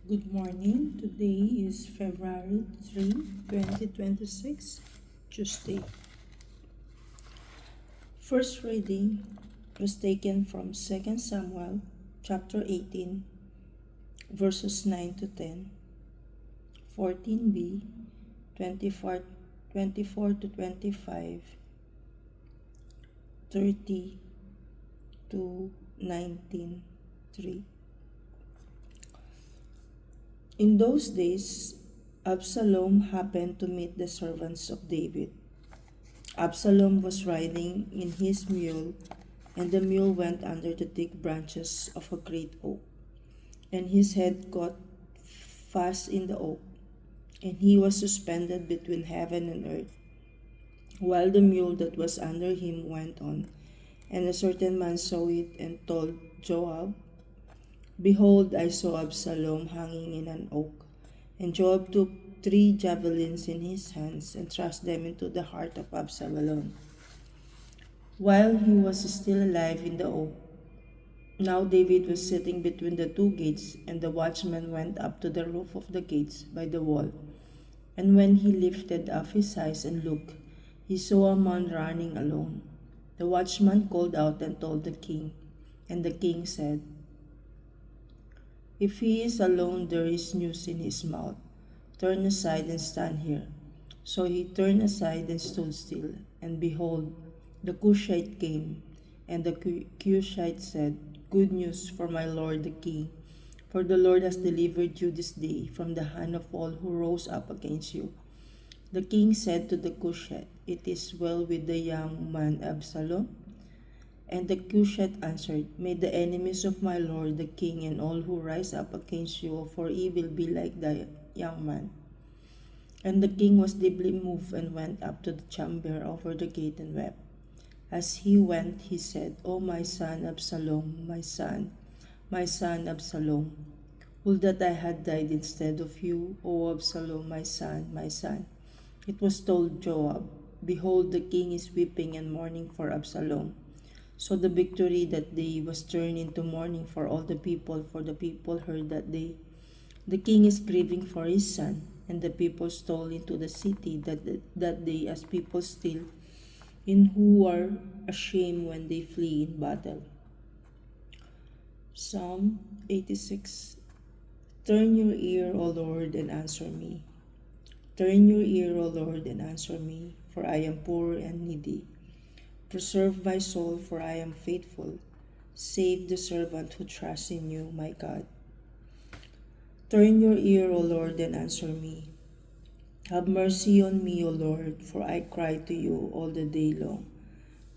Good morning. Today is February 3, 2026, Tuesday. First reading was taken from 2 Samuel chapter 18, verses 9 to 10, 14b, 24 to 25, 30 to 19, 3. In those days, Absalom happened to meet the servants of David. Absalom was riding in his mule, and the mule went under the thick branches of a great oak, and his head caught fast in the oak, and he was suspended between heaven and earth, while the mule that was under him went on. And a certain man saw it and told Joab, Behold, I saw Absalom hanging in an oak. And Joab took 3 javelins in his hands and thrust them into the heart of Absalom, while he was still alive in the oak. Now David was sitting between the 2 gates, and the watchman went up to the roof of the gates by the wall. And when he lifted up his eyes and looked, he saw a man running alone. The watchman called out and told the king, and the king said, If he is alone, there is news in his mouth. Turn aside and stand here. So he turned aside and stood still. And behold, the Cushite came. And the Cushite said, Good news for my lord the king. For the Lord has delivered you this day from the hand of all who rose up against you. The king said to the Cushite, It is well with the young man Absalom. And the Cushite answered, May the enemies of my lord the king and all who rise up against you for evil be like the young man. And the king was deeply moved and went up to the chamber over the gate and wept. As he went, he said, O my son Absalom, my son Absalom, would that I had died instead of you, O Absalom, my son, my son. It was told Joab, Behold, the king is weeping and mourning for Absalom. So the victory that day was turned into mourning for all the people, for the people heard that day, The king is grieving for his son. And the people stole into the city that day as people steal, in who are ashamed when they flee in battle. Psalm 86. Turn your ear, O Lord, and answer me. Turn your ear, O Lord, and answer me, for I am poor and needy. Preserve my soul, for I am faithful. Save the servant who trusts in you, my God. Turn your ear, O Lord, and answer me. Have mercy on me, O Lord, for I cry to you all the day long.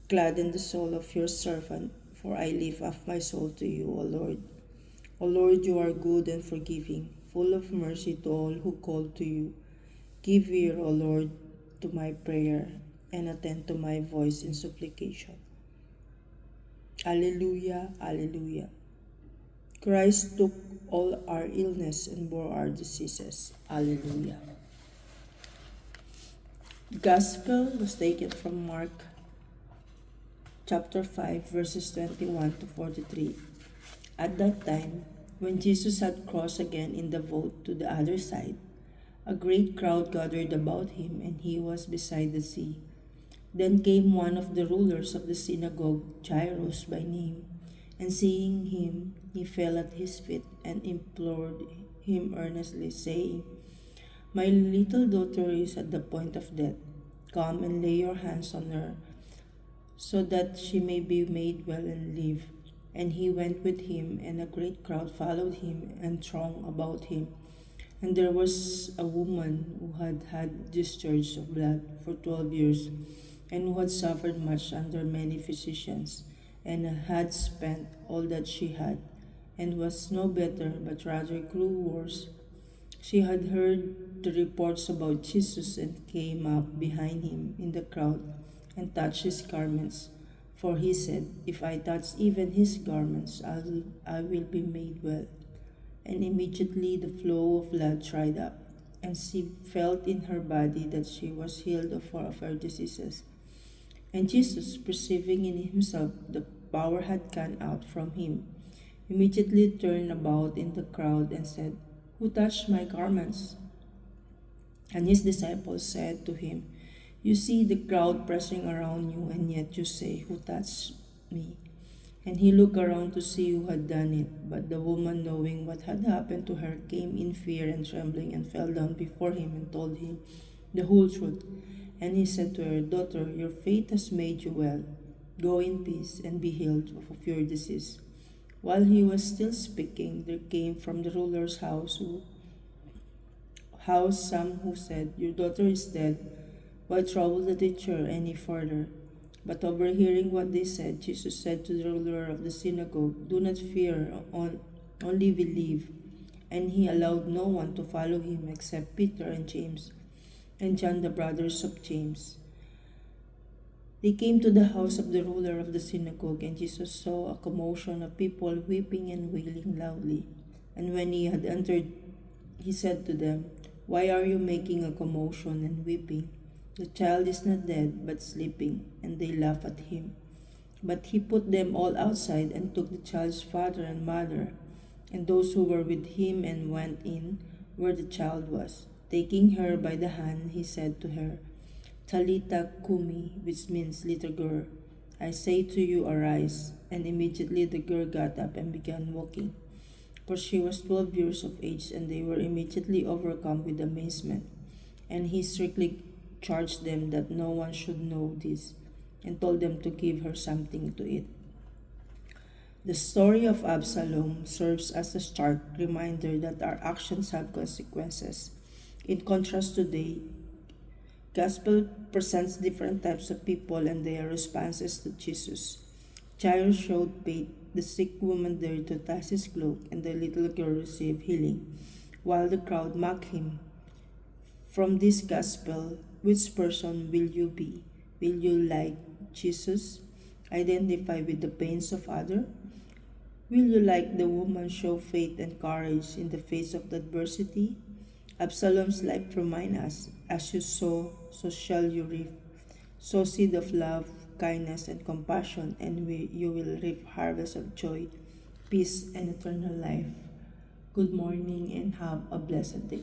Gladden the soul of your servant, for I lift up my soul to you, O Lord. O Lord, you are good and forgiving, full of mercy to all who call to you. Give ear, O Lord, to my prayer, and attend to my voice in supplication. Alleluia, Alleluia. Christ took all our illness and bore our diseases. Alleluia. Gospel was taken from Mark chapter 5, verses 21 to 43. At that time, when Jesus had crossed again in the boat to the other side, a great crowd gathered about him, and he was beside the sea. Then came one of the rulers of the synagogue, Jairus by name, and seeing him, he fell at his feet and implored him earnestly, saying, My little daughter is at the point of death. Come and lay your hands on her, so that she may be made well and live. And he went with him, and a great crowd followed him and thronged about him. And there was a woman who had had discharge of blood for 12 years, and who had suffered much under many physicians, and had spent all that she had, and was no better, but rather grew worse. She had heard the reports about Jesus, and came up behind him in the crowd and touched his garments. For he said, If I touch even his garments, I will be made well. And immediately the flow of blood dried up, and she felt in her body that she was healed of all of her diseases. And Jesus, perceiving in himself the power had gone out from him, immediately turned about in the crowd and said, Who touched my garments? And his disciples said to him, You see the crowd pressing around you, and yet you say, Who touched me? And he looked around to see who had done it. But the woman, knowing what had happened to her, came in fear and trembling and fell down before him and told him the whole truth. And he said to her, Daughter, your faith has made you well. Go in peace and be healed of your disease. While he was still speaking, there came from the ruler's house some who said, Your daughter is dead. Why trouble the teacher any further? But overhearing what they said, Jesus said to the ruler of the synagogue, Do not fear, only believe. And he allowed no one to follow him except Peter and James and John, the brothers of James. They came to the house of the ruler of the synagogue, and Jesus saw a commotion of people weeping and wailing loudly. And when he had entered, he said to them, Why are you making a commotion and weeping? The child is not dead, but sleeping. And they laughed at him. But he put them all outside and took the child's father and mother and those who were with him and went in where the child was. Taking her by the hand, he said to her, Talita kumi, which means little girl, I say to you, arise. And immediately the girl got up and began walking. For she was 12 years of age, and they were immediately overcome with amazement. And he strictly charged them that no one should know this, and told them to give her something to eat. The story of Absalom serves as a stark reminder that our actions have consequences. In contrast today, Gospel presents different types of people and their responses to Jesus. Jairus showed faith, the sick woman dared to touch his cloak, and the little girl received healing, while the crowd mocked him. From this gospel, which person will you be? Will you, like Jesus, identify with the pains of others? Will you, like the woman, show faith and courage in the face of adversity? Absalom's life reminds us, as you sow, so shall you reap. Sow seed of love, kindness, and compassion, and you will reap harvest of joy, peace, and eternal life. Good morning and have a blessed day.